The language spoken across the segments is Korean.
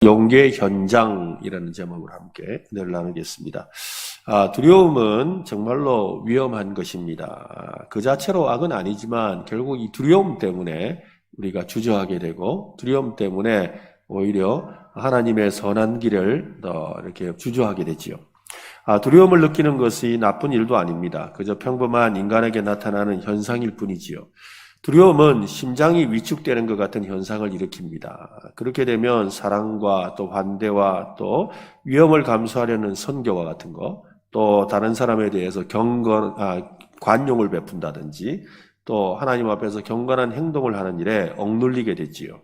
용기의 현장이라는 제목으로 함께 늘 나누겠습니다. 두려움은 정말로 위험한 것입니다. 그 자체로 악은 아니지만 결국 이 두려움 때문에 우리가 주저하게 되고 두려움 때문에 오히려 하나님의 선한 길을 더 이렇게 주저하게 되지요. 두려움을 느끼는 것이 나쁜 일도 아닙니다. 그저 평범한 인간에게 나타나는 현상일 뿐이지요. 두려움은 심장이 위축되는 것 같은 현상을 일으킵니다. 그렇게 되면 사랑과 또 환대와 또 위험을 감수하려는 선교와 같은 거, 또 다른 사람에 대해서 관용을 베푼다든지 또 하나님 앞에서 경건한 행동을 하는 일에 억눌리게 되지요.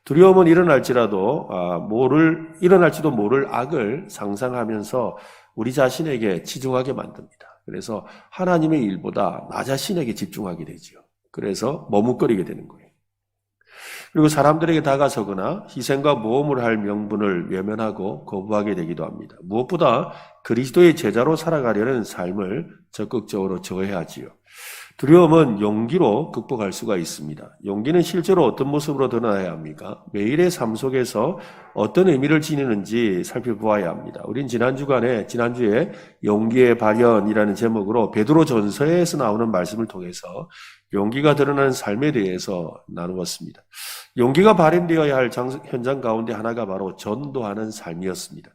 두려움은 일어날지도 모를 악을 상상하면서 우리 자신에게 치중하게 만듭니다. 그래서 하나님의 일보다 나 자신에게 집중하게 되지요. 그래서 머뭇거리게 되는 거예요. 그리고 사람들에게 다가서거나 희생과 모험을 할 명분을 외면하고 거부하게 되기도 합니다. 무엇보다 그리스도의 제자로 살아가려는 삶을 적극적으로 저해하지요. 두려움은 용기로 극복할 수가 있습니다. 용기는 실제로 어떤 모습으로 드러나야 합니까? 매일의 삶 속에서 어떤 의미를 지니는지 살펴보아야 합니다. 우린 지난주에 용기의 발현이라는 제목으로 베드로전서에서 나오는 말씀을 통해서 용기가 드러나는 삶에 대해서 나누었습니다. 용기가 발현되어야 할 현장 가운데 하나가 바로 전도하는 삶이었습니다.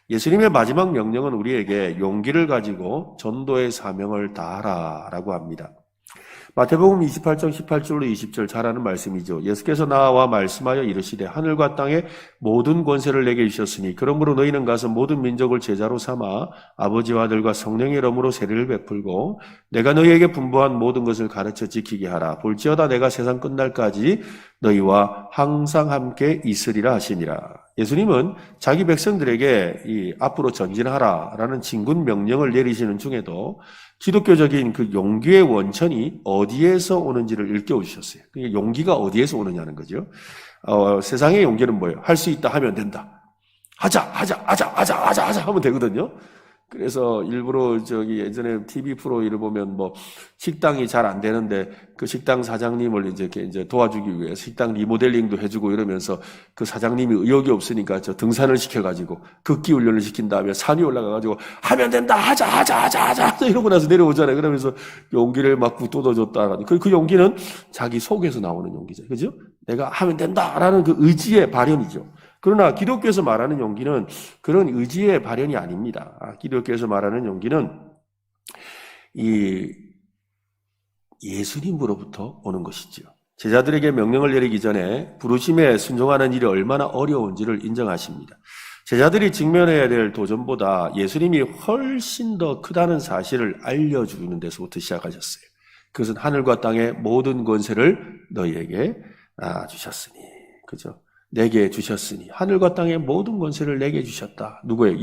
예수님의 마지막 명령은 우리에게 용기를 가지고 전도의 사명을 다하라라고 합니다. 마태복음 28장 18절로 20절 잘 아는 말씀이죠. 예수께서 나와 말씀하여 이르시되 하늘과 땅의 모든 권세를 내게 주셨으니 그러므로 너희는 가서 모든 민족을 제자로 삼아 아버지와 아들과 성령의 이름으로 세례를 베풀고 내가 너희에게 분부한 모든 것을 가르쳐 지키게 하라. 볼지어다 내가 세상 끝날까지 너희와 항상 함께 있으리라 하시니라. 예수님은 자기 백성들에게 이 앞으로 전진하라라는 진군 명령을 내리시는 중에도 기독교적인 그 용기의 원천이 어디에서 오는지를 일깨워주셨어요. 그러니까 용기가 어디에서 오느냐는 거죠. 세상의 용기는 뭐예요? 할 수 있다 하면 된다. 하자 하면 되거든요. 그래서 일부러 예전에 TV 프로를 보면 식당이 잘 안 되는데 그 식당 사장님을 이제 도와주기 위해 식당 리모델링도 해주고 이러면서 그 사장님이 의욕이 없으니까 등산을 시켜가지고 극기 훈련을 시킨 다음에 산이 올라가가지고 하면 된다 하자 이러고 나서 내려오잖아요. 그러면서 용기를 막 북돋아줬다. 그 용기는 자기 속에서 나오는 용기죠. 그죠? 내가 하면 된다라는 그 의지의 발현이죠. 그러나 기독교에서 말하는 용기는 그런 의지의 발현이 아닙니다. 기독교에서 말하는 용기는 이 예수님으로부터 오는 것이죠. 제자들에게 명령을 내리기 전에 부르심에 순종하는 일이 얼마나 어려운지를 인정하십니다. 제자들이 직면해야 될 도전보다 예수님이 훨씬 더 크다는 사실을 알려주는 데서부터 시작하셨어요. 그것은 하늘과 땅의 모든 권세를 너희에게 주셨으니. 그죠? 내게 주셨으니 하늘과 땅의 모든 권세를 내게 주셨다. 누구예요?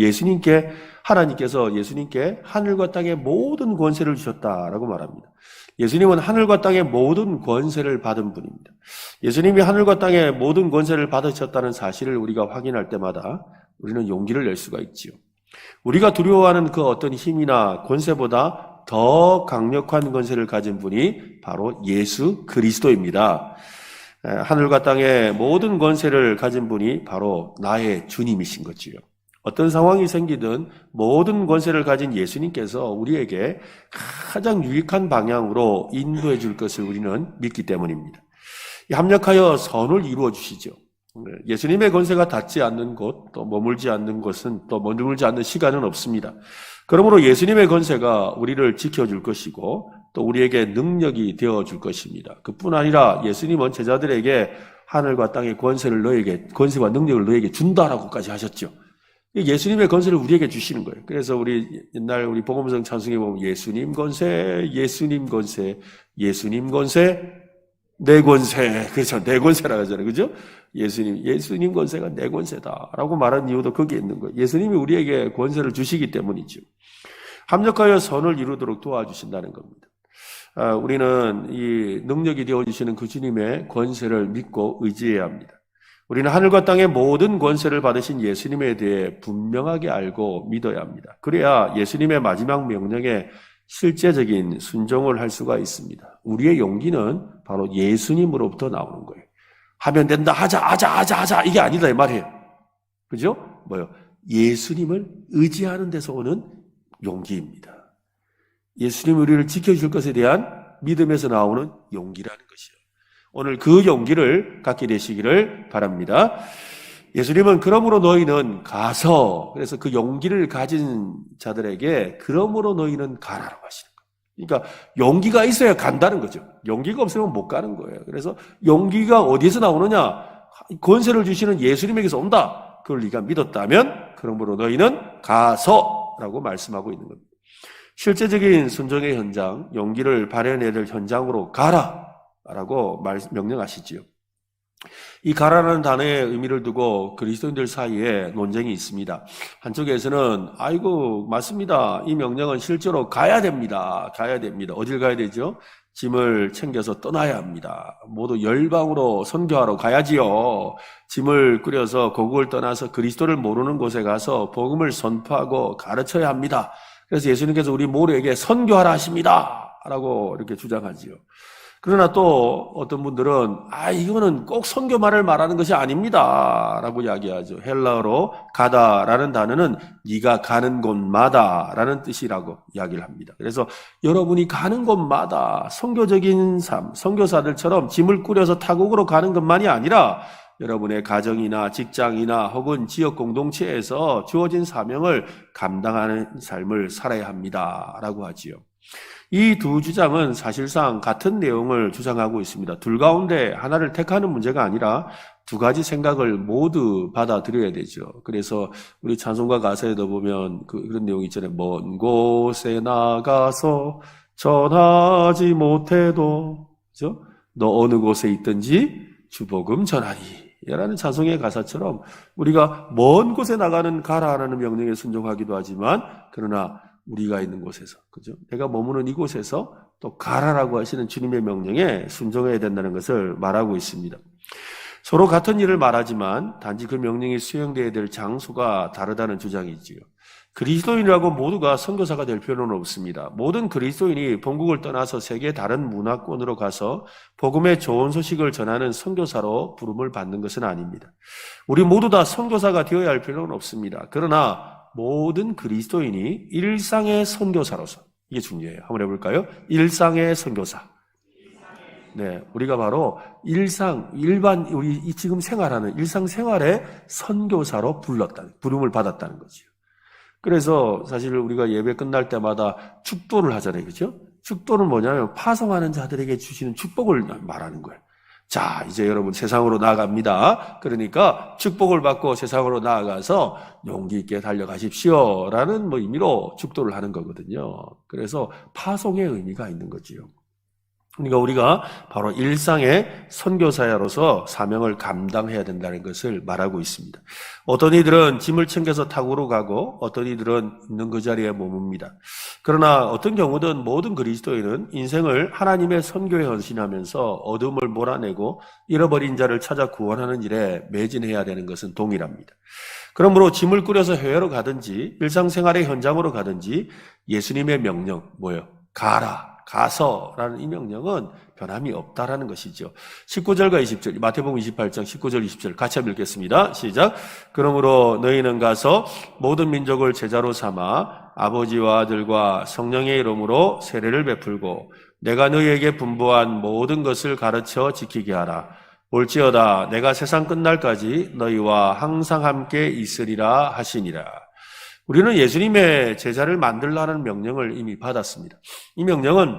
하나님께서 예수님께 하늘과 땅의 모든 권세를 주셨다라고 말합니다. 예수님은 하늘과 땅의 모든 권세를 받은 분입니다. 예수님이 하늘과 땅의 모든 권세를 받으셨다는 사실을 우리가 확인할 때마다 우리는 용기를 낼 수가 있지요. 우리가 두려워하는 그 어떤 힘이나 권세보다 더 강력한 권세를 가진 분이 바로 예수 그리스도입니다. 하늘과 땅의 모든 권세를 가진 분이 바로 나의 주님이신 거지요. 어떤 상황이 생기든 모든 권세를 가진 예수님께서 우리에게 가장 유익한 방향으로 인도해 줄 것을 우리는 믿기 때문입니다. 합력하여 선을 이루어 주시죠. 예수님의 권세가 닿지 않는 곳, 또 머물지 않는 곳은, 또 머물지 않는 시간은 없습니다. 그러므로 예수님의 권세가 우리를 지켜줄 것이고 또 우리에게 능력이 되어줄 것입니다. 그뿐 아니라 예수님은 제자들에게 하늘과 땅의 권세와 능력을 너에게 준다라고까지 하셨죠. 예수님의 권세를 우리에게 주시는 거예요. 그래서 우리 옛날 우리 복음성 찬송에 보면 예수님 권세, 내 권세. 그렇죠. 내 권세라고 하잖아요. 그죠? 예수님 권세가 내 권세다라고 말한 이유도 거기에 있는 거예요. 예수님이 우리에게 권세를 주시기 때문이죠. 합력하여 선을 이루도록 도와주신다는 겁니다. 우리는 이 능력이 되어주시는 그 주님의 권세를 믿고 의지해야 합니다. 우리는 하늘과 땅의 모든 권세를 받으신 예수님에 대해 분명하게 알고 믿어야 합니다. 그래야 예수님의 마지막 명령에 실제적인 순종을 할 수가 있습니다. 우리의 용기는 바로 예수님으로부터 나오는 거예요. 하면 된다, 하자 이게 아니다 이 말이에요. 그죠? 뭐요? 예수님을 의지하는 데서 오는 용기입니다. 예수님이 우리를 지켜줄 것에 대한 믿음에서 나오는 용기라는 것이요. 오늘 그 용기를 갖게 되시기를 바랍니다. 예수님은 그러므로 너희는 가서, 그래서 그 용기를 가진 자들에게 그러므로 너희는 가라라고 하시는 거예요. 그러니까 용기가 있어야 간다는 거죠. 용기가 없으면 못 가는 거예요. 그래서 용기가 어디에서 나오느냐? 권세를 주시는 예수님에게서 온다. 그걸 네가 믿었다면 그러므로 너희는 가서라고 말씀하고 있는 겁니다. 실제적인 순종의 현장, 용기를 발현해야 될 현장으로 가라라고 명령하시지요. 이 가라라는 단어의 의미를 두고 그리스도인들 사이에 논쟁이 있습니다. 한쪽에서는 아이고 맞습니다. 이 명령은 실제로 가야 됩니다. 가야 됩니다. 어딜 가야 되죠? 짐을 챙겨서 떠나야 합니다. 모두 열방으로 선교하러 가야지요. 짐을 꾸려서 고국을 떠나서 그리스도를 모르는 곳에 가서 복음을 선포하고 가르쳐야 합니다. 그래서 예수님께서 우리 모두에게 선교하라 하십니다. 라고 이렇게 주장하지요. 그러나 또 어떤 분들은 이거는 꼭 선교만을 말하는 것이 아닙니다. 라고 이야기하죠. 헬라어로 가다라는 단어는 네가 가는 곳마다 라는 뜻이라고 이야기를 합니다. 그래서 여러분이 가는 곳마다 선교적인 삶, 선교사들처럼 짐을 꾸려서 타국으로 가는 것만이 아니라 여러분의 가정이나 직장이나 혹은 지역 공동체에서 주어진 사명을 감당하는 삶을 살아야 합니다. 라고 하지요. 이 두 주장은 사실상 같은 내용을 주장하고 있습니다. 둘 가운데 하나를 택하는 문제가 아니라 두 가지 생각을 모두 받아들여야 되죠. 그래서 우리 찬송가 가사에도 보면 그런 내용이 있잖아요. 먼 곳에 나가서 전하지 못해도, 그죠? 너 어느 곳에 있든지 주복음 전하리. 라는 찬송의 가사처럼 우리가 먼 곳에 나가는 가라라는 명령에 순종하기도 하지만, 그러나 우리가 있는 곳에서, 그죠? 내가 머무는 이곳에서 또 가라라고 하시는 주님의 명령에 순종해야 된다는 것을 말하고 있습니다. 서로 같은 일을 말하지만 단지 그 명령이 수행되어야 될 장소가 다르다는 주장이지요. 그리스도인이라고 모두가 선교사가 될 필요는 없습니다. 모든 그리스도인이 본국을 떠나서 세계 다른 문화권으로 가서 복음의 좋은 소식을 전하는 선교사로 부름을 받는 것은 아닙니다. 우리 모두 다 선교사가 되어야 할 필요는 없습니다. 그러나 모든 그리스도인이 일상의 선교사로서, 이게 중요해요. 한번 해볼까요? 일상의 선교사. 네, 우리가 바로 우리 지금 생활하는 일상생활의 선교사로 부름을 받았다는 거죠. 그래서 사실 우리가 예배 끝날 때마다 축도를 하잖아요. 그죠? 축도는 뭐냐면 파송하는 자들에게 주시는 축복을 말하는 거예요. 자, 이제 여러분 세상으로 나아갑니다. 그러니까 축복을 받고 세상으로 나아가서 용기 있게 달려가십시오. 라는 의미로 축도를 하는 거거든요. 그래서 파송의 의미가 있는 거지요. 그러니까 우리가 바로 일상의 선교사야로서 사명을 감당해야 된다는 것을 말하고 있습니다. 어떤 이들은 짐을 챙겨서 타고로 가고 어떤 이들은 있는 그 자리에 머뭅니다. 그러나 어떤 경우든 모든 그리스도인은 인생을 하나님의 선교에 헌신하면서 어둠을 몰아내고 잃어버린 자를 찾아 구원하는 일에 매진해야 되는 것은 동일합니다. 그러므로 짐을 꾸려서 해외로 가든지 일상생활의 현장으로 가든지 예수님의 명령, 가라. 가서라는 이 명령은 변함이 없다라는 것이죠. 19절과 20절, 마태복음 28장 19절 20절 같이 한번 읽겠습니다. 시작. 그러므로 너희는 가서 모든 민족을 제자로 삼아 아버지와 아들과 성령의 이름으로 세례를 베풀고 내가 너희에게 분부한 모든 것을 가르쳐 지키게 하라. 볼지어다 내가 세상 끝날까지 너희와 항상 함께 있으리라 하시니라. 우리는 예수님의 제자를 만들라는 명령을 이미 받았습니다. 이 명령은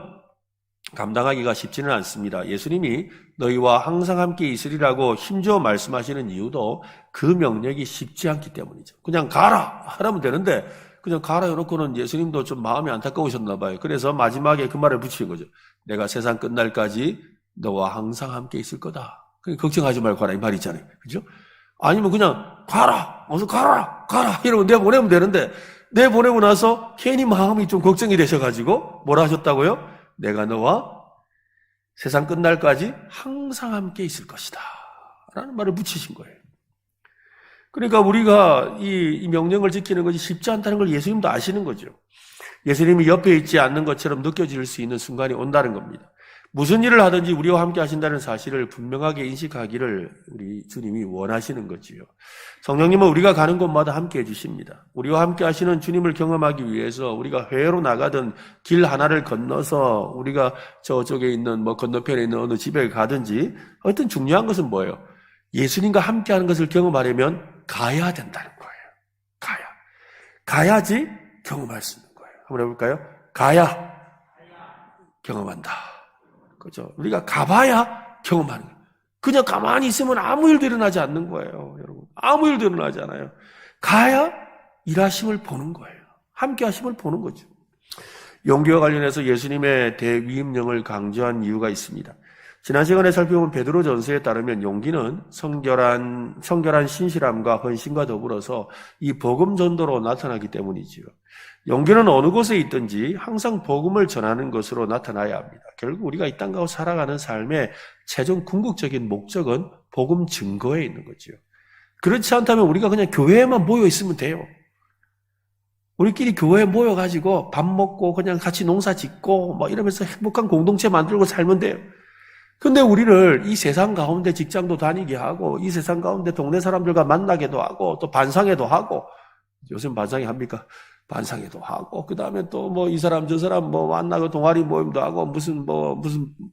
감당하기가 쉽지는 않습니다. 예수님이 너희와 항상 함께 있으리라고 힘주어 말씀하시는 이유도 그 명령이 쉽지 않기 때문이죠. 그냥 가라 하라면 되는데 그냥 가라 해놓고는 예수님도 좀 마음이 안타까우셨나 봐요. 그래서 마지막에 그 말을 붙이는 거죠. 내가 세상 끝날까지 너와 항상 함께 있을 거다. 걱정하지 말고 가라 이 말 있잖아요. 그죠? 아니면 그냥 가라, 어서 가라 이러면 내보내면 되는데 내보내고 나서 괜히 마음이 좀 걱정이 되셔가지고 뭐라 하셨다고요? 내가 너와 세상 끝날까지 항상 함께 있을 것이다 라는 말을 붙이신 거예요. 그러니까 우리가 이 명령을 지키는 것이 쉽지 않다는 걸 예수님도 아시는 거죠. 예수님이 옆에 있지 않는 것처럼 느껴질 수 있는 순간이 온다는 겁니다. 무슨 일을 하든지 우리와 함께 하신다는 사실을 분명하게 인식하기를 우리 주님이 원하시는 거지요. 성령님은 우리가 가는 곳마다 함께 해주십니다. 우리와 함께 하시는 주님을 경험하기 위해서 우리가 해외로 나가든 길 하나를 건너서 우리가 저쪽에 있는 건너편에 있는 어느 집에 가든지 하여튼 중요한 것은 뭐예요? 예수님과 함께 하는 것을 경험하려면 가야 된다는 거예요. 가야지 경험할 수 있는 거예요. 한번 해볼까요? 가야 경험한다. 그죠? 우리가 가봐야 경험하는 거예요. 그냥 가만히 있으면 아무 일도 일어나지 않는 거예요. 여러분. 아무 일도 일어나지 않아요. 가야 일하심을 보는 거예요. 함께 하심을 보는 거죠. 용기와 관련해서 예수님의 대위임령을 강조한 이유가 있습니다. 지난 시간에 살펴본 베드로전서에 따르면 용기는 성결한 신실함과 헌신과 더불어서 이 복음 전도로 나타나기 때문이지요. 용기는 어느 곳에 있든지 항상 복음을 전하는 것으로 나타나야 합니다. 결국 우리가 이 땅 가운데 살아가는 삶의 최종 궁극적인 목적은 복음 증거에 있는 거죠. 그렇지 않다면 우리가 그냥 교회에만 모여 있으면 돼요. 우리끼리 교회에 모여가지고 밥 먹고 그냥 같이 농사 짓고 이러면서 행복한 공동체 만들고 살면 돼요. 근데 우리를 이 세상 가운데 직장도 다니게 하고 이 세상 가운데 동네 사람들과 만나게도 하고 또 반상회도 하고 요즘 반상회 합니까? 반상회도 하고 그 다음에 또 이 사람 저 사람 만나고 동아리 모임도 하고 무슨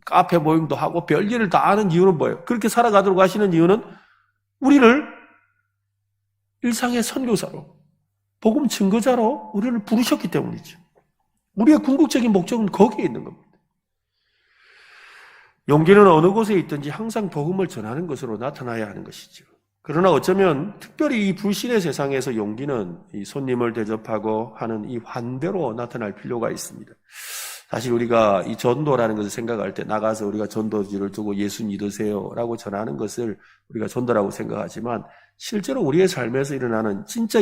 카페 모임도 하고 별일을 다 하는 이유는 뭐예요? 그렇게 살아가도록 하시는 이유는 우리를 일상의 선교사로 복음 증거자로 우리를 부르셨기 때문이죠. 우리의 궁극적인 목적은 거기에 있는 겁니다. 용기는 어느 곳에 있든지 항상 복음을 전하는 것으로 나타나야 하는 것이죠. 그러나 어쩌면 특별히 이 불신의 세상에서 용기는 이 손님을 대접하고 하는 이 환대로 나타날 필요가 있습니다. 사실 우리가 이 전도라는 것을 생각할 때 나가서 우리가 전도지를 두고 예수 믿으세요라고 전하는 것을 우리가 전도라고 생각하지만 실제로 우리의 삶에서 일어나는 진짜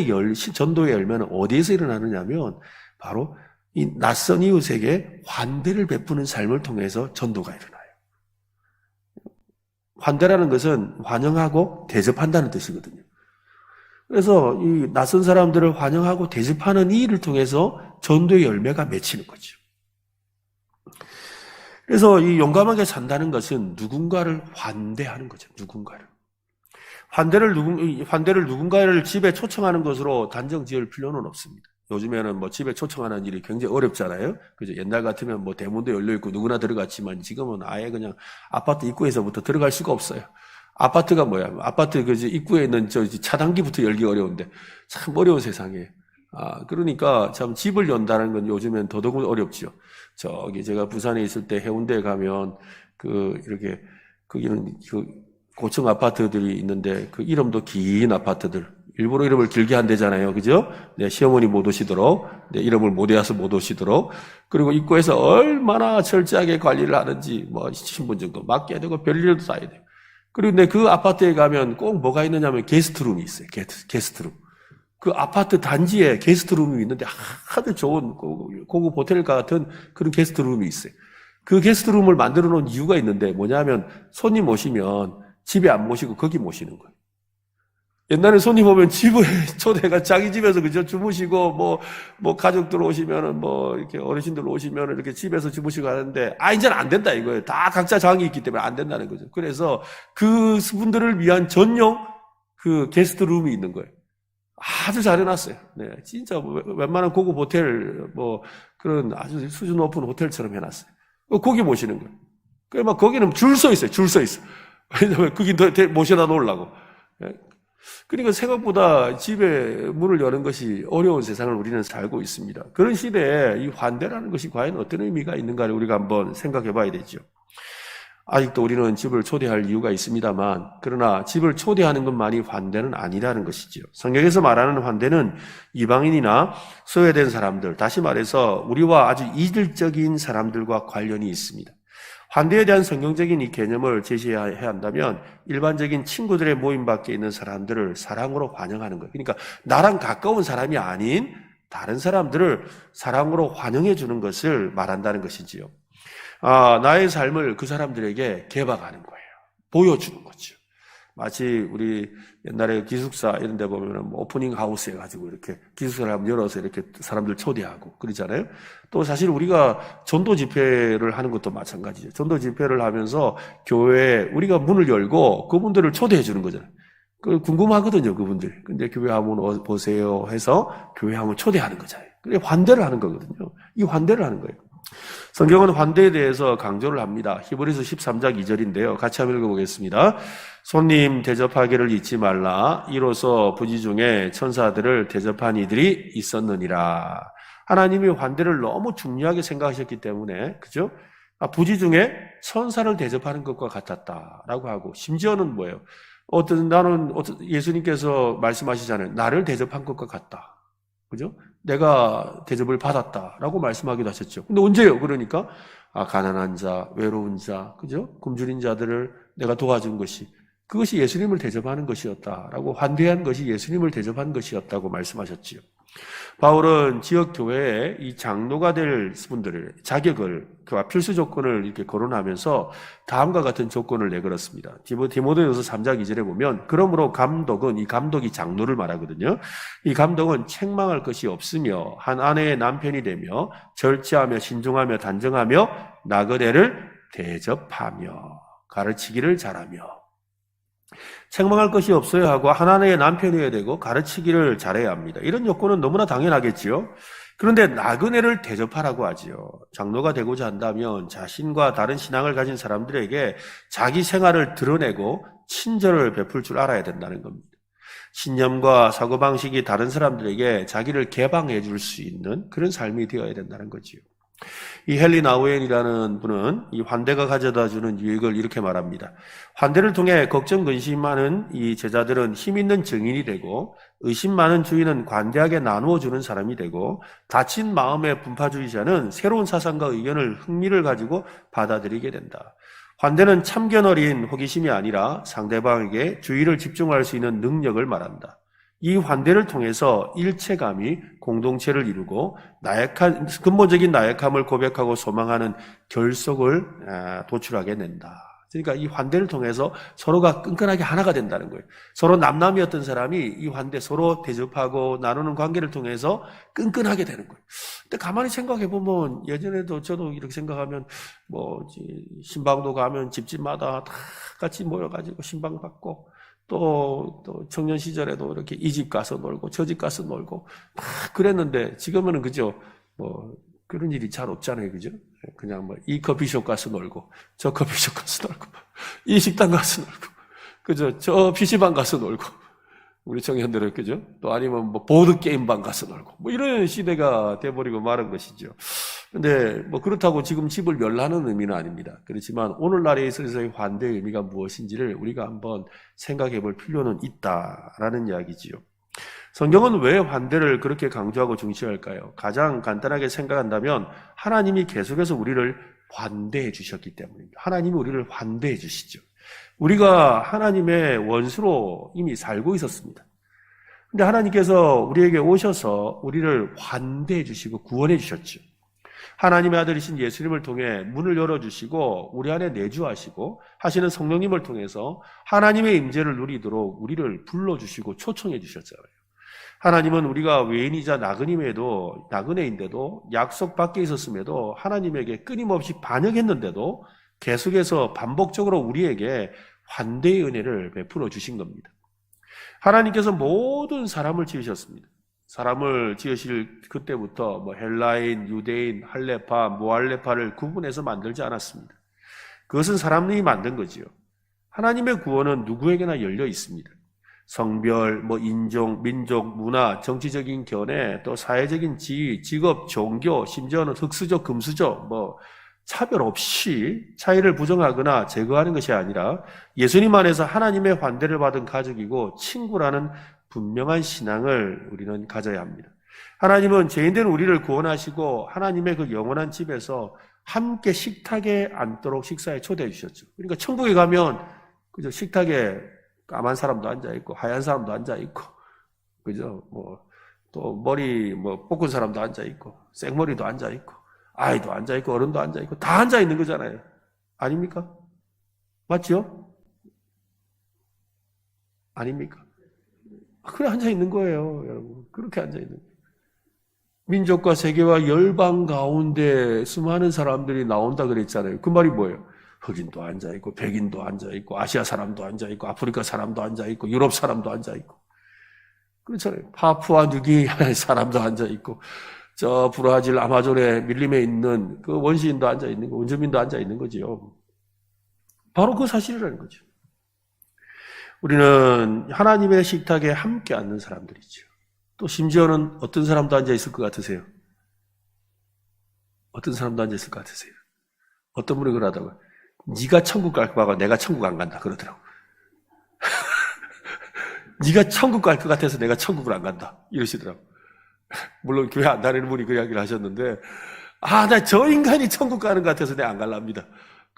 전도의 열매는 어디에서 일어나느냐면 바로 이 낯선 이웃에게 환대를 베푸는 삶을 통해서 전도가 일어나요. 환대라는 것은 환영하고 대접한다는 뜻이거든요. 그래서 이 낯선 사람들을 환영하고 대접하는 이 일을 통해서 전도의 열매가 맺히는 거죠. 그래서 이 용감하게 산다는 것은 누군가를 환대하는 거죠. 환대를 누군가를 집에 초청하는 것으로 단정 지을 필요는 없습니다. 요즘에는 집에 초청하는 일이 굉장히 어렵잖아요. 그죠? 옛날 같으면 대문도 열려있고 누구나 들어갔지만 지금은 아예 그냥 아파트 입구에서부터 들어갈 수가 없어요. 아파트가 뭐야? 아파트 입구에 있는 차단기부터 열기 어려운데 참 어려운 세상이에요. 그러니까 참 집을 연다는 건 요즘엔 더더욱 어렵죠. 제가 부산에 있을 때 해운대에 가면 이렇게 거기는 고층 아파트들이 있는데 그 이름도 긴 아파트들. 일부러 이름을 길게 한대잖아요. 그죠? 네, 시어머니 못 오시도록, 네, 이름을 못 외워서 못 오시도록. 그리고 입구에서 얼마나 철저하게 관리를 하는지, 신분증도 맡겨야 되고, 별일도 다 해야 돼요. 그리고 그 아파트에 가면 꼭 뭐가 있느냐면 게스트룸이 있어요. 게스트룸. 그 아파트 단지에 게스트룸이 있는데 아주 좋은 고급 호텔과 같은 그런 게스트룸이 있어요. 그 게스트룸을 만들어 놓은 이유가 있는데 뭐냐면 손님 오시면 집에 안 모시고 거기 모시는 거예요. 옛날에 손님 오면 집에 초대가 자기 집에서 그죠? 주무시고, 가족들 오시면은, 이렇게 어르신들 오시면은 이렇게 집에서 주무시고 하는데, 이제는 안 된다 이거예요. 다 각자 장이 있기 때문에 안 된다는 거죠. 그래서 그 분들을 위한 전용 게스트룸이 있는 거예요. 아주 잘 해놨어요. 네. 진짜 웬만한 고급 호텔, 그런 아주 수준 높은 호텔처럼 해놨어요. 거기 모시는 거예요. 그래, 거기는 줄 서 있어요. 왜냐면 거기 모셔다 놓으려고. 그러니까 생각보다 집에 문을 여는 것이 어려운 세상을 우리는 살고 있습니다. 그런 시대에 이 환대라는 것이 과연 어떤 의미가 있는가를 우리가 한번 생각해 봐야 되죠. 아직도 우리는 집을 초대할 이유가 있습니다만, 그러나 집을 초대하는 것만이 환대는 아니라는 것이죠. 성경에서 말하는 환대는 이방인이나 소외된 사람들, 다시 말해서 우리와 아주 이질적인 사람들과 관련이 있습니다. 환대에 대한 성경적인 이 개념을 제시해야 한다면 일반적인 친구들의 모임 밖에 있는 사람들을 사랑으로 환영하는 거예요. 그러니까 나랑 가까운 사람이 아닌 다른 사람들을 사랑으로 환영해 주는 것을 말한다는 것이지요. 나의 삶을 그 사람들에게 개박하는 거예요. 보여주는 거죠. 마치 우리 옛날에 기숙사 이런 데 보면은 뭐 오프닝 하우스 해가지고 이렇게 기숙사를 한번 열어서 이렇게 사람들 초대하고 그러잖아요. 또 사실 우리가 전도 집회를 하는 것도 마찬가지죠. 전도 집회를 하면서 교회에 우리가 문을 열고 그분들을 초대해 주는 거잖아요. 그 궁금하거든요, 그분들. 근데 교회 한번 보세요 해서 교회 한번 초대하는 거잖아요. 그게 환대를 하는 거거든요. 이 환대를 하는 거예요. 성경은 환대에 대해서 강조를 합니다. 히브리서 13장 2절인데요. 같이 한번 읽어보겠습니다. 손님 대접하기를 잊지 말라. 이로써 부지 중에 천사들을 대접한 이들이 있었느니라. 하나님이 환대를 너무 중요하게 생각하셨기 때문에, 그죠? 부지 중에 천사를 대접하는 것과 같았다라고 하고, 심지어는 뭐예요? 예수님께서 말씀하시잖아요. 나를 대접한 것과 같다. 그죠? 내가 대접을 받았다라고 말씀하기도 하셨죠. 근데 언제요? 그러니까 가난한 자, 외로운 자, 그죠? 굶주린 자들을 내가 도와준 것이 그것이 예수님을 대접하는 것이었다라고 환대한 것이 예수님을 대접한 것이었다고 말씀하셨지요. 바울은 지역 교회에 이 장로가 될 분들의 자격을 그와 필수 조건을 이렇게 거론하면서 다음과 같은 조건을 내걸었습니다. 디모데후서 3장 2절에 보면 그러므로 감독은 이 감독이 장로를 말하거든요. 이 감독은 책망할 것이 없으며 한 아내의 남편이 되며 절제하며 신중하며 단정하며 나그네를 대접하며 가르치기를 잘하며 책망할 것이 없어야 하고 하나님의 남편이어야 되고 가르치기를 잘해야 합니다. 이런 요건은 너무나 당연하겠지요. 그런데 나그네를 대접하라고 하지요. 장로가 되고자 한다면 자신과 다른 신앙을 가진 사람들에게 자기 생활을 드러내고 친절을 베풀 줄 알아야 된다는 겁니다. 신념과 사고방식이 다른 사람들에게 자기를 개방해 줄 수 있는 그런 삶이 되어야 된다는 거지요. 이 헨리 나우엔이라는 분은 이 환대가 가져다 주는 유익을 이렇게 말합니다. 환대를 통해 걱정 근심하는 이 제자들은 힘 있는 증인이 되고 의심 많은 주인은 관대하게 나누어 주는 사람이 되고 다친 마음의 분파주의자는 새로운 사상과 의견을 흥미를 가지고 받아들이게 된다. 환대는 참견 어린 호기심이 아니라 상대방에게 주의를 집중할 수 있는 능력을 말한다. 이 환대를 통해서 일체감이 공동체를 이루고 근본적인 나약함을 고백하고 소망하는 결속을 도출하게 된다. 그러니까 이 환대를 통해서 서로가 끈끈하게 하나가 된다는 거예요. 서로 남남이었던 사람이 이 환대 서로 대접하고 나누는 관계를 통해서 끈끈하게 되는 거예요. 근데 가만히 생각해 보면 예전에도 저도 이렇게 생각하면 신방도 가면 집집마다 다 같이 모여가지고 신방 받고 또 청년 시절에도 이렇게 이 집 가서 놀고 저 집 가서 놀고 막 그랬는데 지금은 그죠? 그런 일이 잘 없잖아요. 그죠? 그냥 이 커피숍 가서 놀고 저 커피숍 가서 놀고 이 식당 가서 놀고 그죠? 저 PC방 가서 놀고 우리 청년들은 그죠? 또 아니면 보드게임방 가서 놀고 이런 시대가 돼버리고 말은 것이죠. 근데 그렇다고 지금 집을 멸하는 의미는 아닙니다. 그렇지만 오늘날에 있어서의 환대의 의미가 무엇인지를 우리가 한번 생각해 볼 필요는 있다라는 이야기지요. 성경은 왜 환대를 그렇게 강조하고 중시할까요? 가장 간단하게 생각한다면 하나님이 계속해서 우리를 환대해 주셨기 때문입니다. 하나님이 우리를 환대해 주시죠. 우리가 하나님의 원수로 이미 살고 있었습니다. 근데 하나님께서 우리에게 오셔서 우리를 환대해 주시고 구원해 주셨죠. 하나님의 아들이신 예수님을 통해 문을 열어주시고 우리 안에 내주하시고 하시는 성령님을 통해서 하나님의 임재를 누리도록 우리를 불러주시고 초청해 주셨잖아요. 하나님은 우리가 외인이자 나그네인데도 약속 밖에 있었음에도 하나님에게 끊임없이 반역했는데도 계속해서 반복적으로 우리에게 환대의 은혜를 베풀어 주신 겁니다. 하나님께서 모든 사람을 지으셨습니다. 사람을 지으실 그때부터 헬라인, 유대인, 할레파, 무할레파를 구분해서 만들지 않았습니다. 그것은 사람이 만든 거지요. 하나님의 구원은 누구에게나 열려 있습니다. 성별, 인종, 민족, 문화, 정치적인 견해, 또 사회적인 지위, 직업, 종교, 심지어는 흑수저, 금수저, 차별 없이 차이를 부정하거나 제거하는 것이 아니라 예수님 안에서 하나님의 환대를 받은 가족이고 친구라는 분명한 신앙을 우리는 가져야 합니다. 하나님은 죄인된 우리를 구원하시고 하나님의 그 영원한 집에서 함께 식탁에 앉도록 식사에 초대해 주셨죠. 그러니까 천국에 가면 그죠? 식탁에 까만 사람도 앉아 있고 하얀 사람도 앉아 있고 그죠? 또 머리 볶은 사람도 앉아 있고 생머리도 앉아 있고 아이도 앉아 있고 어른도 앉아 있고 다 앉아 있는 거잖아요. 아닙니까? 맞죠? 아닙니까? 그래 앉아 있는 거예요, 여러분. 그렇게 앉아 있는 거예요. 민족과 세계와 열방 가운데 수많은 사람들이 나온다 그랬잖아요. 그 말이 뭐예요? 흑인도 앉아 있고, 백인도 앉아 있고, 아시아 사람도 앉아 있고, 아프리카 사람도 앉아 있고, 유럽 사람도 앉아 있고. 그렇잖아요. 파푸아 뉴기니아의 사람도 앉아 있고, 저 브라질 아마존의 밀림에 있는 그 원시인도 앉아 있는 거, 원주민도 앉아 있는 거지요. 바로 그 사실이라는 거죠. 우리는 하나님의 식탁에 함께 앉는 사람들이죠. 또 심지어는 어떤 사람도 앉아 있을 것 같으세요? 어떤 사람도 앉아 있을 것 같으세요? 어떤 분이 그러다가 네가 천국 갈 거고 내가 천국 안 간다 그러더라고. 네가 천국 갈 것 같아서 내가 천국을 안 간다 이러시더라고. 물론 교회 안 다니는 분이 그 이야기를 하셨는데 나 저 인간이 천국 가는 것 같아서 내가 안 갈랍니다.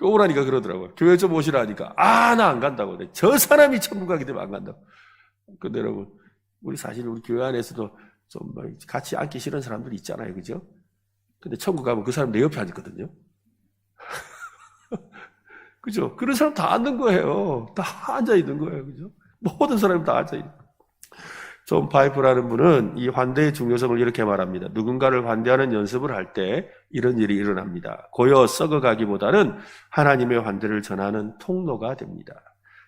오라니까 그러더라고요. 교회 좀 오시라니까 나 안 간다고. 저 사람이 천국 가기 때문에 안 간다고. 근데 여러분 우리 사실 우리 교회 안에서도 좀 같이 앉기 싫은 사람들이 있잖아요. 그죠? 근데 천국 가면 그 사람 내 옆에 앉거든요. 그죠? 그런 사람 다 앉는 거예요. 다 앉아 있는 거예요. 그죠? 모든 사람이 다 앉아 있는 거예요. 존 파이프라는 분은 이 환대의 중요성을 이렇게 말합니다. 누군가를 환대하는 연습을 할 때 이런 일이 일어납니다. 고여 썩어가기보다는 하나님의 환대를 전하는 통로가 됩니다.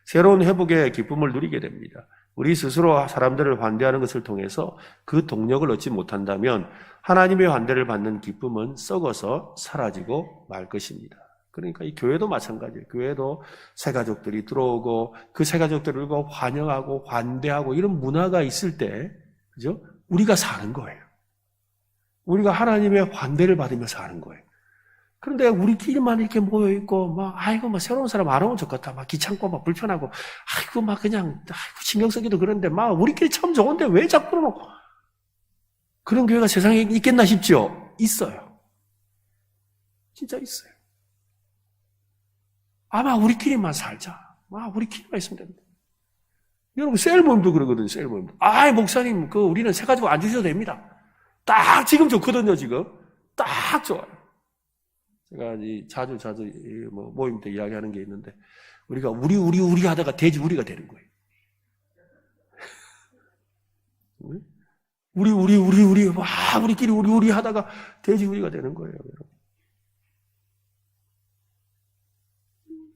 새로운 회복의 기쁨을 누리게 됩니다. 우리 스스로 사람들을 환대하는 것을 통해서 그 동력을 얻지 못한다면 하나님의 환대를 받는 기쁨은 썩어서 사라지고 말 것입니다. 그러니까 이 교회도 마찬가지예요. 교회도 새가족들이 들어오고 그 새가족들을 환영하고 환대하고 이런 문화가 있을 때, 그죠? 우리가 사는 거예요. 우리가 하나님의 환대를 받으며 사는 거예요. 그런데 우리끼리만 이렇게 모여있고, 아이고, 새로운 사람 안 오면 좋겠다. 귀찮고, 불편하고, 아이고, 그냥, 신경 쓰기도 그런데, 우리끼리 참 좋은데 왜 자꾸 그런 교회가 세상에 있겠나 싶죠? 있어요. 진짜 있어요. 우리끼리만 살자. 우리끼리만 있으면 됩니다. 여러분, 셀 모임도 그러거든요, 셀 모임도. 목사님, 우리는 세 가지고 안 주셔도 됩니다. 딱 지금 좋거든요, 지금. 딱 좋아요. 제가 자주 모임 때 이야기하는 게 있는데, 우리가 우리 하다가 돼지 우리가 되는 거예요. 우리끼리 우리 하다가 돼지 우리가 되는 거예요, 여러분.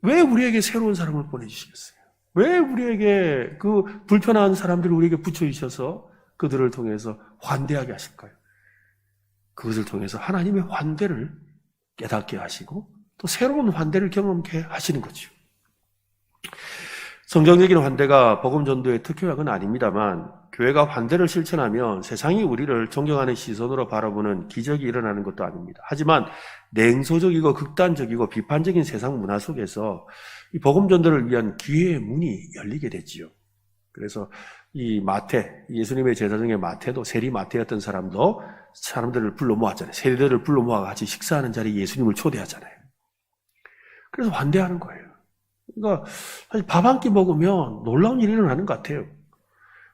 왜 우리에게 새로운 사람을 보내주시겠어요? 왜 우리에게 그 불편한 사람들을 우리에게 붙여주셔서 그들을 통해서 환대하게 하실까요? 그것을 통해서 하나님의 환대를 깨닫게 하시고 또 새로운 환대를 경험케 하시는 거죠. 성경적인 환대가 복음 전도의 특효약은 아닙니다만 교회가 환대를 실천하면 세상이 우리를 존경하는 시선으로 바라보는 기적이 일어나는 것도 아닙니다. 하지만 냉소적이고 극단적이고 비판적인 세상 문화 속에서 이 복음 전도를 위한 기회의 문이 열리게 됐지요. 그래서 이 마태, 예수님의 제자 중에 마태도 세리 마태였던 사람도 사람들을 불러 모았잖아요. 세리들을 불러 모아 같이 식사하는 자리에 예수님을 초대하잖아요. 그래서 환대하는 거예요. 그러니까 사실 밥 한 끼 먹으면 놀라운 일이 일어나는 것 같아요.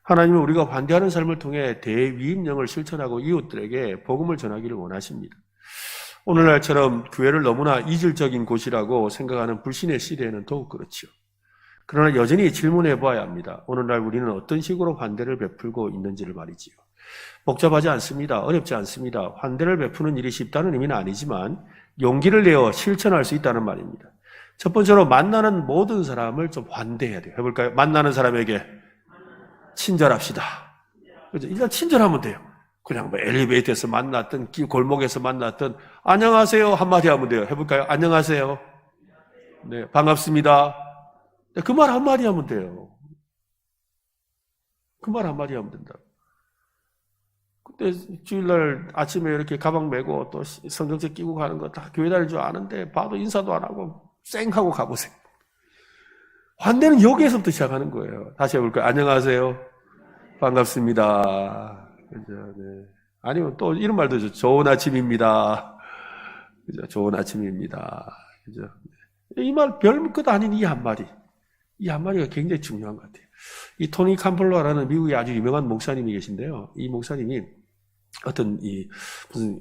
하나님은 우리가 환대하는 삶을 통해 대위임령을 실천하고 이웃들에게 복음을 전하기를 원하십니다. 오늘날처럼 교회를 너무나 이질적인 곳이라고 생각하는 불신의 시대에는 더욱 그렇죠. 그러나 여전히 질문해 봐야 합니다. 오늘날 우리는 어떤 식으로 환대를 베풀고 있는지를 말이지요. 복잡하지 않습니다. 어렵지 않습니다. 환대를 베푸는 일이 쉽다는 의미는 아니지만 용기를 내어 실천할 수 있다는 말입니다. 첫 번째로 만나는 모든 사람을 좀 환대해야 돼요. 해볼까요? 만나는 사람에게 친절합시다. 그죠? 일단 친절하면 돼요. 그냥 엘리베이터에서 만났든 골목에서 만났든 안녕하세요 한마디 하면 돼요. 해볼까요? 안녕하세요. 네, 반갑습니다. 그 말 한마디 하면 돼요. 그 말 한마디 하면 된다. 그때 주일날 아침에 이렇게 가방 메고 또 성경책 끼고 가는 거 다 교회 다닐 줄 아는데 봐도 인사도 안 하고 쌩 하고 가보세요. 환대는 여기에서부터 시작하는 거예요. 다시 해볼까요? 안녕하세요. 반갑습니다. 그죠? 네. 아니면 또 이런 말도 있죠. 좋은 아침입니다. 그죠? 좋은 아침입니다. 그죠? 이 말 별것 아닌 이 한마디. 이 한마디가 굉장히 중요한 것 같아요. 이 토니 캄플러라는 미국의 아주 유명한 목사님이 계신데요. 이 목사님이 어떤 무슨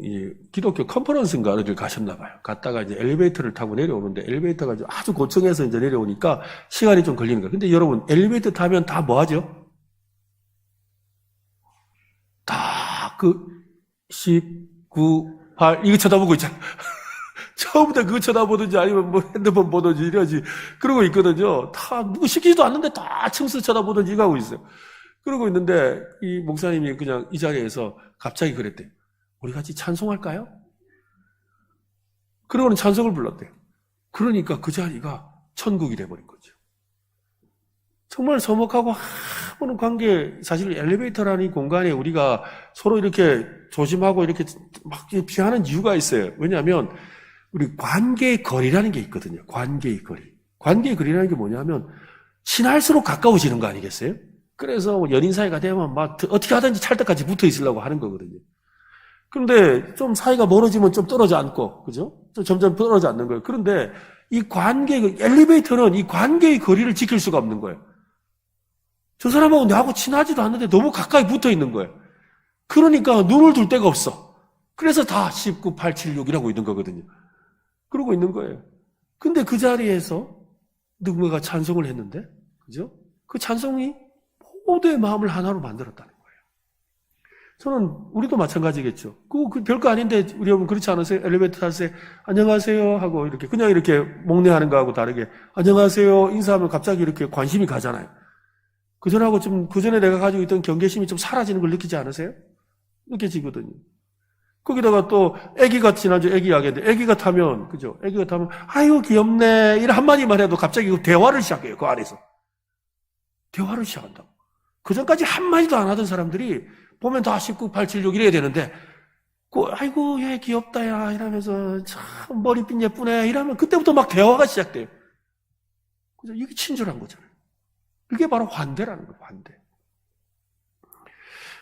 기독교 컨퍼런스인가를 가셨나 봐요. 갔다가 이제 엘리베이터를 타고 내려오는데 엘리베이터가 아주 고층에서 이제 내려오니까 시간이 좀 걸리는 거예요. 근데 여러분, 엘리베이터 타면 다 뭐 하죠? 다 10, 9, 8 이거 쳐다보고 있잖아. 처음부터 그거 쳐다보든지 아니면 뭐 핸드폰 보든지 이러지. 그러고 있거든요. 다 누구 시키지도 않는데 다 층수 쳐다보든지 이거 하고 있어요. 그러고 있는데 이 목사님이 그냥 이 자리에서 갑자기 그랬대요. 우리 같이 찬송할까요? 그러고는 찬송을 불렀대요. 그러니까 그 자리가 천국이 돼버린 거죠. 정말 서먹하고 아무런 관계, 사실 엘리베이터라는 이 공간에 우리가 서로 이렇게 조심하고 이렇게 막 피하는 이유가 있어요. 왜냐하면 우리 관계의 거리라는 게 있거든요. 관계의 거리. 관계의 거리라는 게 뭐냐면 친할수록 가까워지는 거 아니겠어요? 그래서 연인 사이가 되면 막 어떻게 하든지 찰 때까지 붙어 있으려고 하는 거거든요. 그런데 좀 사이가 멀어지면 좀 떨어져 앉고, 그죠? 좀 점점 떨어져 앉는 거예요. 그런데 이 엘리베이터는 이 관계의 거리를 지킬 수가 없는 거예요. 저 사람하고 나하고 친하지도 않는데 너무 가까이 붙어 있는 거예요. 그러니까 눈을 둘 데가 없어. 그래서 다 19, 8, 7, 6이라고 있는 거거든요. 그러고 있는 거예요. 근데 그 자리에서 누군가가 찬송을 했는데, 그죠? 그 찬송이 모두의 마음을 하나로 만들었다는 거예요. 저는, 우리도 마찬가지겠죠. 그 별거 아닌데, 우리 여러분 그렇지 않으세요? 엘리베이터 탈 때, 안녕하세요 하고 이렇게, 그냥 이렇게 목례하는 거하고 다르게, 안녕하세요 인사하면 갑자기 이렇게 관심이 가잖아요. 그전하고 그전에 내가 가지고 있던 경계심이 좀 사라지는 걸 느끼지 않으세요? 느껴지거든요. 거기다가 또, 지난주 애기 이야기했는데, 애기가 타면, 그죠? 애기가 타면, 아유, 귀엽네. 이런 한마디만 해도 갑자기 대화를 시작해요, 그 안에서. 대화를 시작한다고. 그전까지 한마디도 안 하던 사람들이, 보면 다 19, 8, 7, 6 이래야 되는데, 아이고, 얘 귀엽다, 야. 이러면서, 참, 머리핀 예쁘네. 이러면, 그때부터 막 대화가 시작돼요. 그죠? 이게 친절한 거잖아요. 이게 바로 환대라는 거예요, 환대.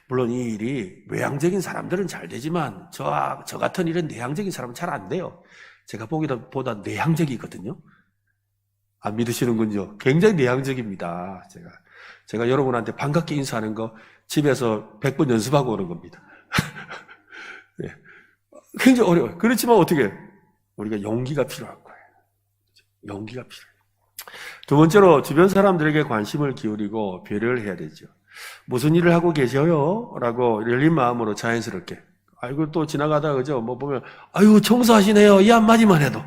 물론 이 일이 외향적인 사람들은 잘 되지만 저 같은 이런 내향적인 사람은 잘 안 돼요. 제가 보기보다 내향적이거든요. 안 믿으시는군요. 굉장히 내향적입니다. 제가 여러분한테 반갑게 인사하는 거 집에서 100번 연습하고 오는 겁니다. 네. 굉장히 어려워요. 그렇지만 어떻게 우리가 용기가 필요한 거예요. 용기가 필요해요. 두 번째로 주변 사람들에게 관심을 기울이고 배려를 해야 되죠. 무슨 일을 하고 계셔요? 라고 열린 마음으로 자연스럽게. 아이고, 또 지나가다가, 그죠? 뭐 보면, 아유, 청소하시네요. 이 한마디만 해도.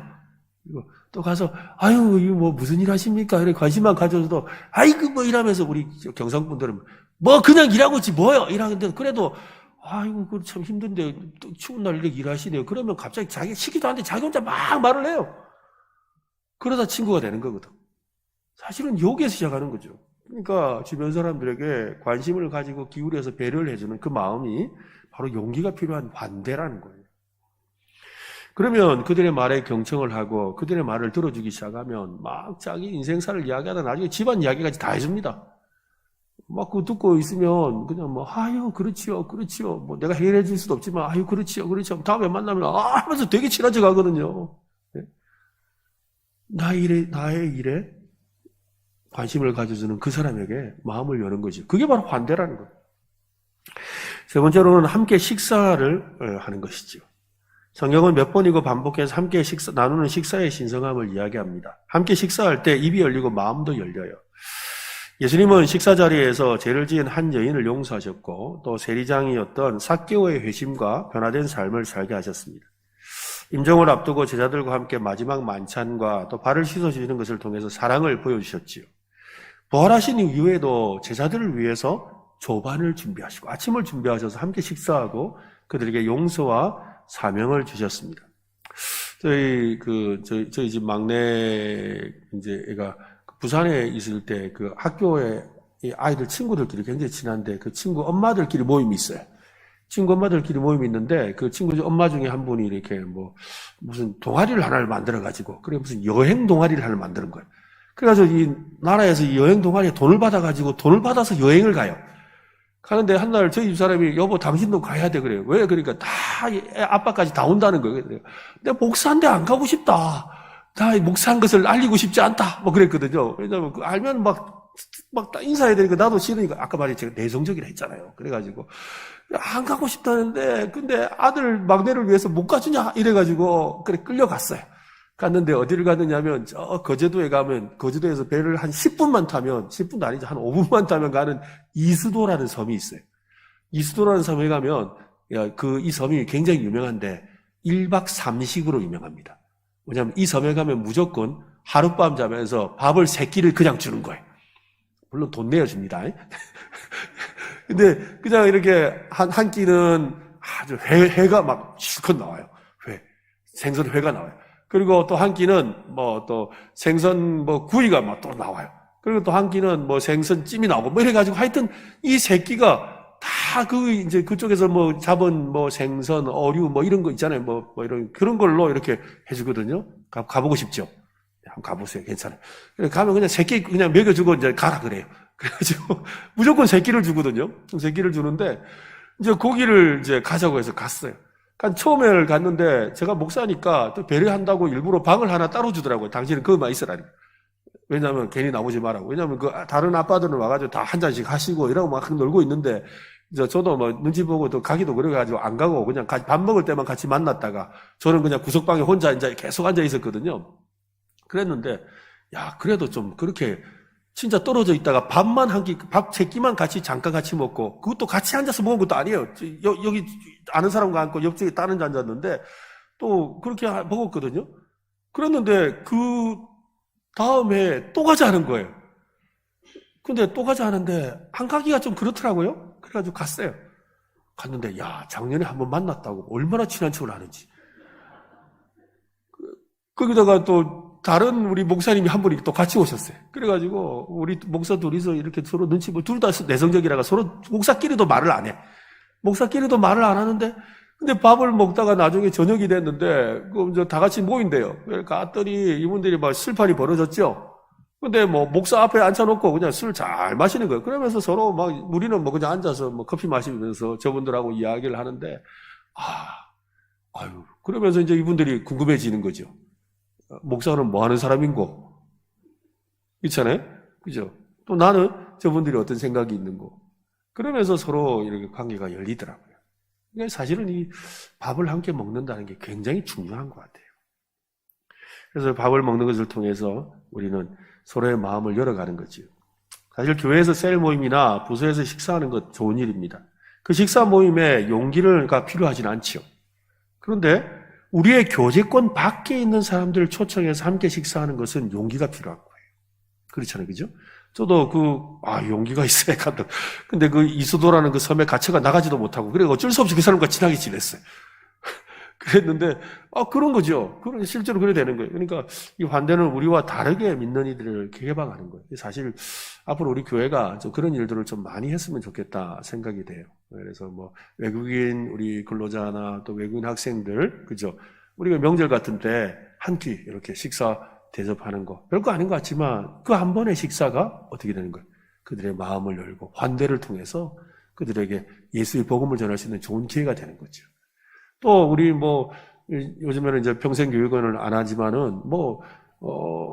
또 가서, 아유, 이거 뭐 무슨 일 하십니까? 이렇게 관심만 가져서도, 아이고, 뭐 이러면서 우리 경상분들은, 뭐 그냥 일하고 있지, 뭐요? 일하는데, 그래도, 아이고, 그 참 힘든데, 또 추운 날 이렇게 일하시네요. 그러면 갑자기 자기 시키도 않는데 자기 혼자 막 말을 해요. 그러다 친구가 되는 거거든. 사실은 여기에서 시작하는 거죠. 그러니까 주변 사람들에게 관심을 가지고 기울여서 배려를 해주는 그 마음이 바로 용기가 필요한 환대라는 거예요. 그러면 그들의 말에 경청을 하고 그들의 말을 들어주기 시작하면 막 자기 인생사를 이야기하다 나중에 집안 이야기까지 다 해줍니다. 막 그거 듣고 있으면 그냥 뭐 아유 그렇지요 뭐 내가 해결해 줄 수도 없지만 아유 그렇지요 다음에 만나면 하면서 되게 친해져 가거든요. 나의 일에 관심을 가져주는 그 사람에게 마음을 여는 거죠. 그게 바로 환대라는 거예요. 세 번째로는 함께 식사를 하는 것이죠. 성경은 몇 번이고 반복해서 함께 나누는 식사의 신성함을 이야기합니다. 함께 식사할 때 입이 열리고 마음도 열려요. 예수님은 식사 자리에서 죄를 지은 한 여인을 용서하셨고 또 세리장이었던 삭개오의 회심과 변화된 삶을 살게 하셨습니다. 임종을 앞두고 제자들과 함께 마지막 만찬과 또 발을 씻어주시는 것을 통해서 사랑을 보여주셨지요. 부활하신 이후에도 제자들을 위해서 조반을 준비하시고 아침을 준비하셔서 함께 식사하고 그들에게 용서와 사명을 주셨습니다. 저희 집 막내 이제 애가 부산에 있을 때 그 학교에 아이들 친구들끼리 굉장히 친한데 그 친구 엄마들끼리 모임이 있어요. 친구 엄마들끼리 모임이 있는데 그 친구 엄마 중에 한 분이 이렇게 뭐 무슨 동아리를 하나를 만들어가지고 그래 무슨 여행 동아리를 하나 만드는 거예요. 그래가지고 이 나라에서 이 여행 동아리에 돈을 받아서 여행을 가요. 가는데 한 날 저희 집사람이 여보 당신도 가야 돼 그래요. 왜? 그러니까 다 아빠까지 다 온다는 거예요. 내가 목사인데 안 가고 싶다. 나 목사한 것을 알리고 싶지 않다. 뭐 그랬거든요. 왜냐면 알면 막 막 인사해야 되니까 나도 싫으니까 아까 말했 제가 내성적이라 했잖아요. 그래가지고 안 가고 싶다는데 근데 아들 막내를 위해서 못 가주냐 이래가지고 그래 끌려갔어요. 갔는데 어디를 갔느냐면 저 거제도에 가면 거제도에서 배를 한 10분만 타면 10분도 아니죠. 한 5분만 타면 가는 이수도라는 섬이 있어요. 이수도라는 섬에 가면 이 섬이 굉장히 유명한데 1박 3식으로 유명합니다. 왜냐하면 이 섬에 가면 무조건 하룻밤 자면서 밥을 3끼를 그냥 주는 거예요. 물론 돈 내어 줍니다. 근데 그냥 이렇게 한 끼는 아주 회가 막 실컷 나와요. 생선 회가 나와요. 그리고 또 한 끼는 또 생선 구이가 막 또 나와요. 그리고 또 한 끼는 생선 찜이 나오고 이래가지고 하여튼 이 3끼가 다 이제 그쪽에서 잡은 생선, 어류 이런 거 있잖아요. 이런 그런 걸로 이렇게 해주거든요. 가보고 싶죠? 한번 가보세요. 괜찮아요. 가면 그냥 3끼 그냥 먹여주고 이제 가라 그래요. 그래가지고 무조건 3끼를 주거든요. 3끼를 주는데 이제 고기를 이제 가자고 해서 갔어요. 처음에 갔는데 제가 목사니까 또 배려한다고 일부러 방을 하나 따로 주더라고요. 당신은 그것만 있으라니까. 왜냐면 괜히 나오지 말라고. 왜냐면 다른 아빠들은 와가지고 다 한 잔씩 하시고 이러고 막 놀고 있는데 저도 눈치 보고 또 가기도 그래가지고 안 가고 그냥 밥 먹을 때만 같이 만났다가 저는 그냥 구석방에 혼자 이제 계속 앉아 있었거든요. 그랬는데 그래도 좀 그렇게 진짜 떨어져 있다가 밥 3끼만 잠깐 같이 먹고 그것도 같이 앉아서 먹은 것도 아니에요. 여기 아는 사람과 앉고 옆쪽에 다른 데 앉았는데 또 그렇게 먹었거든요. 그랬는데 그 다음에 또 가자는 거예요. 근데 또 가자 하는데 안 가기가 좀 그렇더라고요. 그래가지고 갔어요. 갔는데 작년에 한번 만났다고 얼마나 친한 척을 하는지. 거기다가 또 다른 우리 목사님이 한 분이 또 같이 오셨어요. 그래가지고 우리 목사 둘이서 이렇게 서로 눈치 둘 다 내성적이라가 서로 목사끼리도 말을 안 해. 목사끼리도 말을 안 하는데 근데 밥을 먹다가 나중에 저녁이 됐는데 다 같이 모인대요. 그러니까 갔더니 이분들이 막 술판이 벌어졌죠. 근데 목사 앞에 앉혀놓고 그냥 술 잘 마시는 거예요. 그러면서 서로 우리는 그냥 앉아서 커피 마시면서 저분들하고 이야기를 하는데 그러면서 이제 이분들이 궁금해지는 거죠. 목사는 뭐 하는 사람인고? 그렇잖아요? 그죠? 또 나는 저분들이 어떤 생각이 있는고? 그러면서 서로 이렇게 관계가 열리더라고요. 사실은 이 밥을 함께 먹는다는 게 굉장히 중요한 것 같아요. 그래서 밥을 먹는 것을 통해서 우리는 서로의 마음을 열어가는 거죠. 사실 교회에서 셀 모임이나 부서에서 식사하는 것 좋은 일입니다. 그 식사 모임에 용기가 필요하진 않죠. 그런데 우리의 교제권 밖에 있는 사람들을 초청해서 함께 식사하는 것은 용기가 필요한 거예요. 그렇잖아요. 그죠? 저도 용기가 있어야 간다. 근데 이수도라는 그 섬에 갇혀가 나가지도 못하고, 그래 어쩔 수 없이 그 사람과 친하게 지냈어요. 그랬는데, 그런 거죠. 실제로 그래 되는 거예요. 그러니까 이 환대는 우리와 다르게 믿는 이들을 개방하는 거예요. 사실 앞으로 우리 교회가 좀 그런 일들을 좀 많이 했으면 좋겠다 생각이 돼요. 그래서 외국인 우리 근로자나 또 외국인 학생들, 그죠? 우리가 명절 같은 때 한 끼 이렇게 식사 대접하는 거 별거 아닌 것 같지만 그 한 번의 식사가 어떻게 되는 거예요? 그들의 마음을 열고 환대를 통해서 그들에게 예수의 복음을 전할 수 있는 좋은 기회가 되는 거죠. 또 우리 요즘에는 이제 평생교육원을 안 하지만은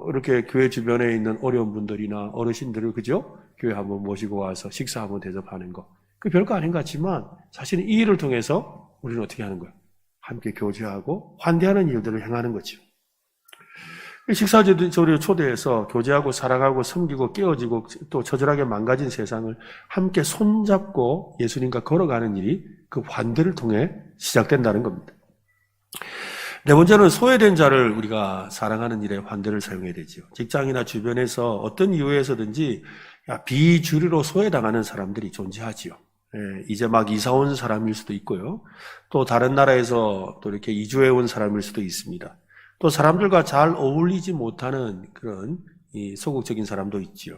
이렇게 교회 주변에 있는 어려운 분들이나 어르신들을 그죠? 교회 한번 모시고 와서 식사 한번 대접하는 거. 그 별거 아닌 것 같지만 사실은 이 일을 통해서 우리는 어떻게 하는 거예요? 함께 교제하고 환대하는 일들을 행하는 거죠. 식사제를 초대해서 교제하고 사랑하고 섬기고 깨어지고 또 처절하게 망가진 세상을 함께 손잡고 예수님과 걸어가는 일이 그 환대를 통해 시작된다는 겁니다. 네 번째는 소외된 자를 우리가 사랑하는 일에 환대를 사용해야 되죠. 직장이나 주변에서 어떤 이유에서든지 비주류로 소외당하는 사람들이 존재하지요. 이제 막 이사 온 사람일 수도 있고요. 또 다른 나라에서 또 이렇게 이주해 온 사람일 수도 있습니다. 또 사람들과 잘 어울리지 못하는 그런 소극적인 사람도 있지요.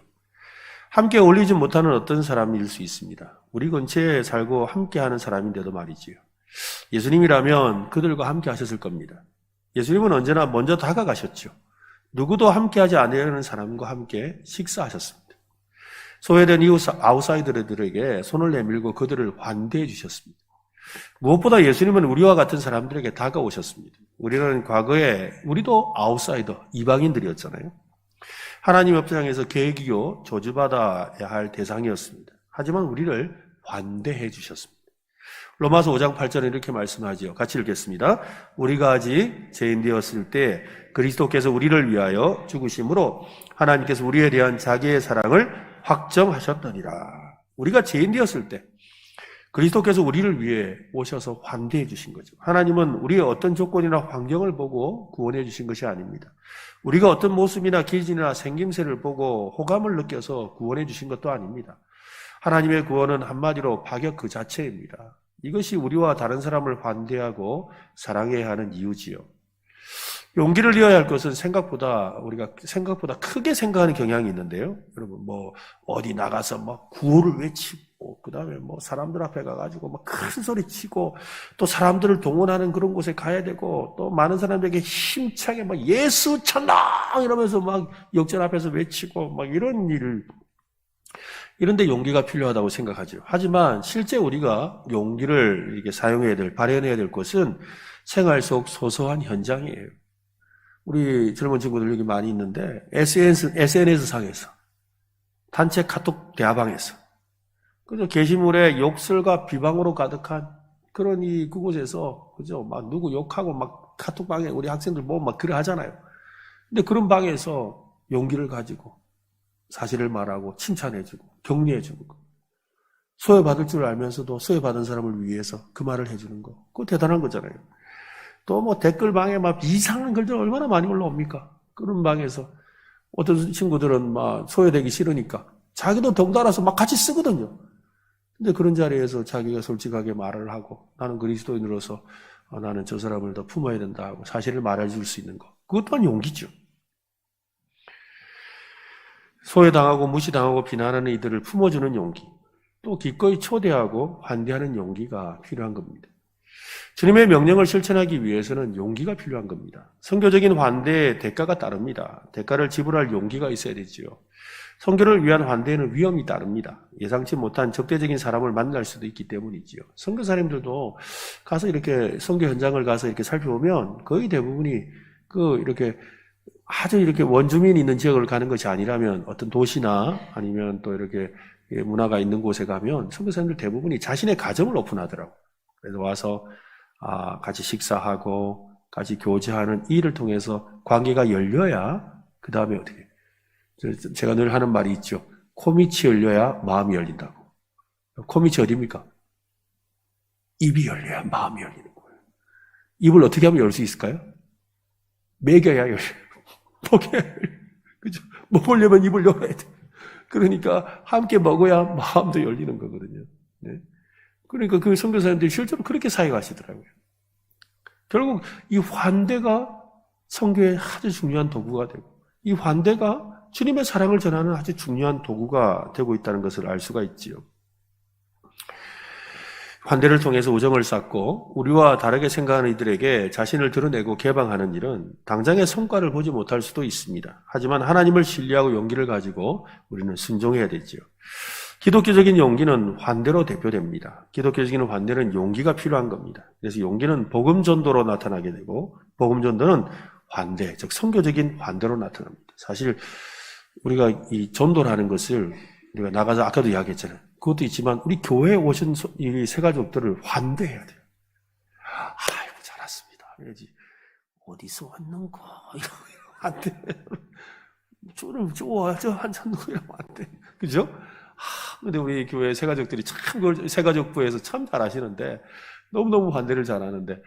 함께 어울리지 못하는 어떤 사람일 수 있습니다. 우리 근처에 살고 함께하는 사람인데도 말이지요. 예수님이라면 그들과 함께 하셨을 겁니다. 예수님은 언제나 먼저 다가가셨죠. 누구도 함께하지 않으려는 사람과 함께 식사하셨습니다. 소외된 이웃 아웃사이더들에게 손을 내밀고 그들을 환대해 주셨습니다. 무엇보다 예수님은 우리와 같은 사람들에게 다가오셨습니다. 우리는 과거에 우리도 아웃사이더, 이방인들이었잖아요. 하나님 입장에서 계기요 저주받아야 할 대상이었습니다. 하지만 우리를 환대해 주셨습니다. 로마서 5장 8절에 이렇게 말씀하지요. 같이 읽겠습니다. 우리가 아직 죄인 되었을 때 그리스도께서 우리를 위하여 죽으심으로 하나님께서 우리에 대한 자기의 사랑을 확정하셨더니라. 우리가 죄인 되었을 때 그리스도께서 우리를 위해 오셔서 환대해 주신 거죠. 하나님은 우리의 어떤 조건이나 환경을 보고 구원해 주신 것이 아닙니다. 우리가 어떤 모습이나 기질이나 생김새를 보고 호감을 느껴서 구원해 주신 것도 아닙니다. 하나님의 구원은 한마디로 파격 그 자체입니다. 이것이 우리와 다른 사람을 환대하고 사랑해야 하는 이유지요. 용기를 잃어야 할 것은 우리가 생각보다 크게 생각하는 경향이 있는데요. 여러분, 어디 나가서 구호를 외치고, 그 다음에 사람들 앞에 가가지고 큰 소리 치고, 또 사람들을 동원하는 그런 곳에 가야 되고, 또 많은 사람들에게 힘차게 예수 천당! 이러면서 역전 앞에서 외치고, 이런데 용기가 필요하다고 생각하죠. 하지만 실제 우리가 용기를 이렇게 발현해야 될 것은 생활 속 소소한 현장이에요. 우리 젊은 친구들 여기 많이 있는데 SNS 상에서 단체 카톡 대화방에서 그죠? 게시물에 욕설과 비방으로 가득한 그런 그곳에서 그죠? 누구 욕하고 카톡방에 우리 학생들 보면 그래 하잖아요. 근데 그런 방에서 용기를 가지고 사실을 말하고 칭찬해주고 격려해주는 거. 소외받을 줄 알면서도 소외받은 사람을 위해서 그 말을 해주는 거. 그거 대단한 거잖아요. 또 댓글방에 이상한 글들 얼마나 많이 올라옵니까? 그런 방에서 어떤 친구들은 소외되기 싫으니까 자기도 덩달아서 같이 쓰거든요. 근데 그런 자리에서 자기가 솔직하게 말을 하고 나는 그리스도인으로서 나는 저 사람을 더 품어야 된다 하고 사실을 말해줄 수 있는 거. 그것 또한 용기죠. 소외당하고 무시당하고 비난하는 이들을 품어주는 용기, 또 기꺼이 초대하고 환대하는 용기가 필요한 겁니다. 주님의 명령을 실천하기 위해서는 용기가 필요한 겁니다. 선교적인 환대에 대가가 따릅니다. 대가를 지불할 용기가 있어야 되지요. 선교를 위한 환대에는 위험이 따릅니다. 예상치 못한 적대적인 사람을 만날 수도 있기 때문이지요. 선교사님들도 가서 이렇게 선교 현장을 가서 이렇게 살펴보면 거의 대부분이 이렇게 아주 이렇게 원주민이 있는 지역을 가는 것이 아니라면 어떤 도시나 아니면 또 이렇게 문화가 있는 곳에 가면 선교사님들 대부분이 자신의 가정을 오픈하더라고요. 그래서 와서 같이 식사하고 같이 교제하는 일을 통해서 관계가 열려야 그 다음에 어떻게 제가 늘 하는 말이 있죠. 코밑이 열려야 마음이 열린다고. 코밑이 어디입니까? 입이 열려야 마음이 열리는 거예요. 입을 어떻게 하면 열 수 있을까요? 먹여야 열려요. 그죠? 먹으려면 입을 열어야 돼. 그러니까 함께 먹어야 마음도 열리는 거거든요. 네? 그러니까 그 선교사님들이 실제로 그렇게 사역하시더라고요. 결국 이 환대가 선교의 아주 중요한 도구가 되고 이 환대가 주님의 사랑을 전하는 아주 중요한 도구가 되고 있다는 것을 알 수가 있지요. 환대를 통해서 우정을 쌓고 우리와 다르게 생각하는 이들에게 자신을 드러내고 개방하는 일은 당장의 성과를 보지 못할 수도 있습니다. 하지만 하나님을 신뢰하고 용기를 가지고 우리는 순종해야 되지요. 기독교적인 용기는 환대로 대표됩니다. 기독교적인 환대는 용기가 필요한 겁니다. 그래서 용기는 복음 전도로 나타나게 되고 복음 전도는 환대, 즉 선교적인 환대로 나타납니다. 사실 우리가 이 전도라는 것을 우리가 나가서 아까도 이야기했잖아요. 그것도 있지만 우리 교회에 오신 이 세 가족들을 환대해야 돼요. 아이고 잘 왔습니다. 그래야지 어디서 왔는가 이러면 안 돼. 저를 좋아하죠 한잔 이러면 안 돼. 그죠? 근데 우리 교회 세 가족들이 참 그걸 세 가족부에서 참 잘하시는데 너무너무 환대를 잘하는데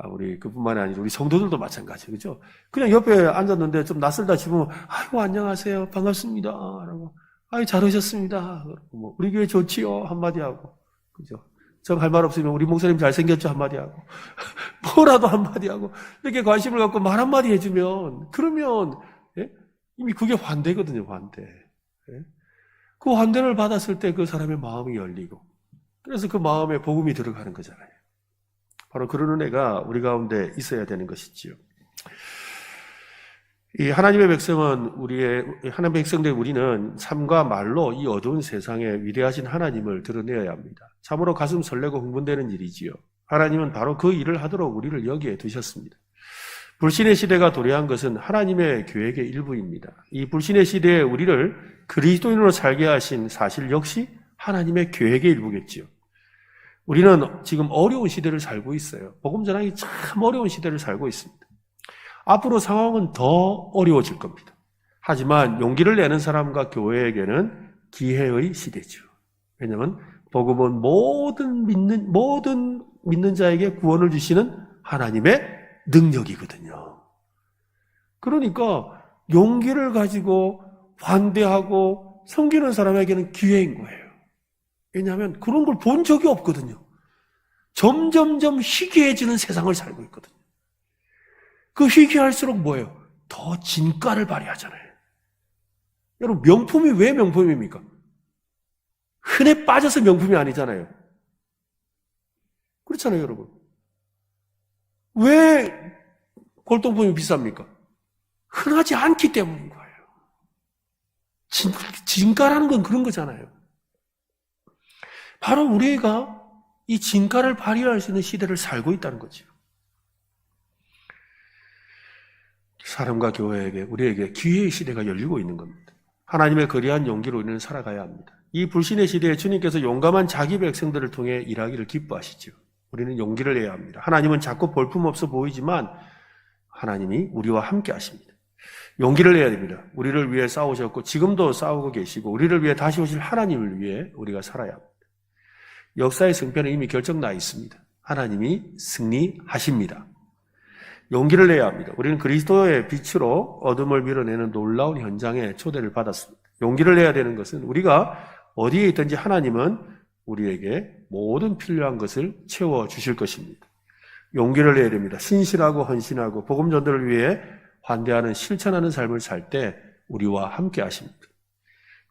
우리 그뿐만이 아니라 우리 성도들도 마찬가지, 그죠? 그냥 옆에 앉았는데 좀 낯설다 싶으면 아이고 안녕하세요 반갑습니다 라고 아이 잘 오셨습니다. 우리 교회 좋지요 한마디 하고, 그죠? 저 할 말 없으면 우리 목사님 잘생겼죠 한마디 하고 뭐라도 한마디 하고 이렇게 관심을 갖고 말 한마디 해주면 그러면 이미 그게 환대거든요. 환대. 그 환대를 받았을 때 그 사람의 마음이 열리고 그래서 그 마음에 복음이 들어가는 거잖아요. 바로 그런 은혜가 우리 가운데 있어야 되는 것이지요. 이 하나님의 백성들 우리는 삶과 말로 이 어두운 세상에 위대하신 하나님을 드러내어야 합니다. 참으로 가슴 설레고 흥분되는 일이지요. 하나님은 바로 그 일을 하도록 우리를 여기에 두셨습니다. 불신의 시대가 도래한 것은 하나님의 계획의 일부입니다. 이 불신의 시대에 우리를 그리스도인으로 살게 하신 사실 역시 하나님의 계획의 일부겠지요. 우리는 지금 어려운 시대를 살고 있어요. 복음 전하기 참 어려운 시대를 살고 있습니다. 앞으로 상황은 더 어려워질 겁니다. 하지만 용기를 내는 사람과 교회에게는 기회의 시대죠. 왜냐하면 복음은 모든 믿는 자에게 구원을 주시는 하나님의 능력이거든요. 그러니까 용기를 가지고 반대하고 섬기는 사람에게는 기회인 거예요. 왜냐하면 그런 걸 본 적이 없거든요. 점점점 희귀해지는 세상을 살고 있거든요. 그 희귀할수록 뭐예요? 더 진가를 발휘하잖아요. 여러분, 명품이 왜 명품입니까? 흔해 빠져서 명품이 아니잖아요. 그렇잖아요, 여러분. 왜 골동품이 비쌉니까? 흔하지 않기 때문인 거예요. 진가라는 건 그런 거잖아요. 바로 우리가 이 진가를 발휘할 수 있는 시대를 살고 있다는 거죠. 사람과 교회에게, 우리에게 기회의 시대가 열리고 있는 겁니다. 하나님의 거대한 용기로 우리는 살아가야 합니다. 이 불신의 시대에 주님께서 용감한 자기 백성들을 통해 일하기를 기뻐하시죠. 우리는 용기를 내야 합니다. 하나님은 자꾸 볼품없어 보이지만 하나님이 우리와 함께 하십니다. 용기를 내야 됩니다. 우리를 위해 싸우셨고 지금도 싸우고 계시고 우리를 위해 다시 오실 하나님을 위해 우리가 살아야 합니다. 역사의 승패는 이미 결정나 있습니다. 하나님이 승리하십니다. 용기를 내야 합니다. 우리는 그리스도의 빛으로 어둠을 밀어내는 놀라운 현장에 초대를 받았습니다. 용기를 내야 되는 것은 우리가 어디에 있든지 하나님은 우리에게 모든 필요한 것을 채워주실 것입니다. 용기를 내야 됩니다. 신실하고 헌신하고 복음 전도를 위해 환대하는 실천하는 삶을 살 때 우리와 함께 하십니다.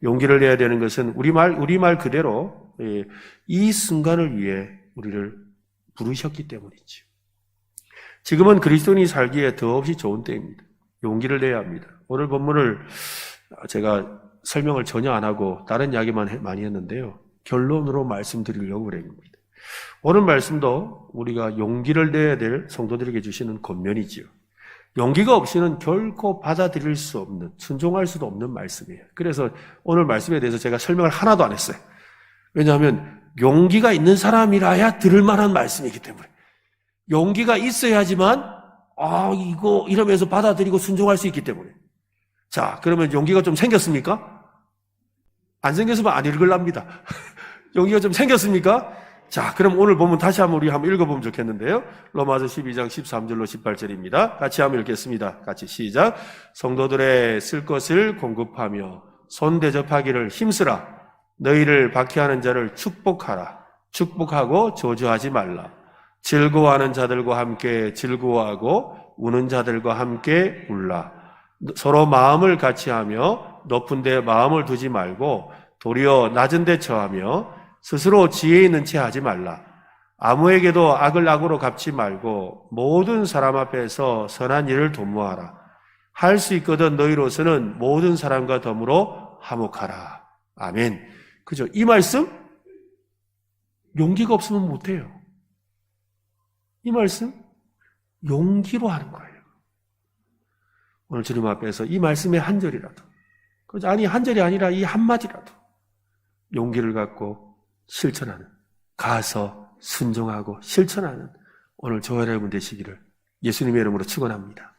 용기를 내야 되는 것은 우리말 그대로 이 순간을 위해 우리를 부르셨기 때문이죠. 지금은 그리스도인이 살기에 더없이 좋은 때입니다. 용기를 내야 합니다. 오늘 본문을 제가 설명을 전혀 안 하고 다른 이야기만 많이 했는데요. 결론으로 말씀드리려고 그럽니다. 오늘 말씀도 우리가 용기를 내야 될 성도들에게 주시는 권면이지요. 용기가 없이는 결코 받아들일 수 없는, 순종할 수도 없는 말씀이에요. 그래서 오늘 말씀에 대해서 제가 설명을 하나도 안 했어요. 왜냐하면 용기가 있는 사람이라야 들을 만한 말씀이기 때문에. 용기가 있어야지만 이거 이러면서 받아들이고 순종할 수 있기 때문에. 자, 그러면 용기가 좀 생겼습니까? 안 생겼으면 안 읽으랍니다. 용기가 좀 생겼습니까? 자, 그럼 오늘 보면 다시 한번 우리 한번 읽어보면 좋겠는데요. 로마서 12장 13절로 18절입니다. 같이 한번 읽겠습니다. 같이 시작. 성도들의 쓸 것을 공급하며 손 대접하기를 힘쓰라. 너희를 박해하는 자를 축복하라. 축복하고 저주하지 말라. 즐거워하는 자들과 함께 즐거워하고 우는 자들과 함께 울라. 서로 마음을 같이 하며 높은 데 마음을 두지 말고 도리어 낮은 데 처하며 스스로 지혜 있는 채 하지 말라. 아무에게도 악을 악으로 갚지 말고 모든 사람 앞에서 선한 일을 도모하라. 할 수 있거든 너희로서는 모든 사람과 더불어 화목하라. 아멘. 그죠? 이 말씀 용기가 없으면 못해요. 이 말씀 용기로 하는 거예요. 오늘 주님 앞에서 이 말씀의 한 절이라도, 아니 한 절이 아니라 이 한마디라도 용기를 갖고 실천하는, 가서 순종하고 실천하는 오늘 저와 여러분 되시기를 예수님의 이름으로 축원합니다.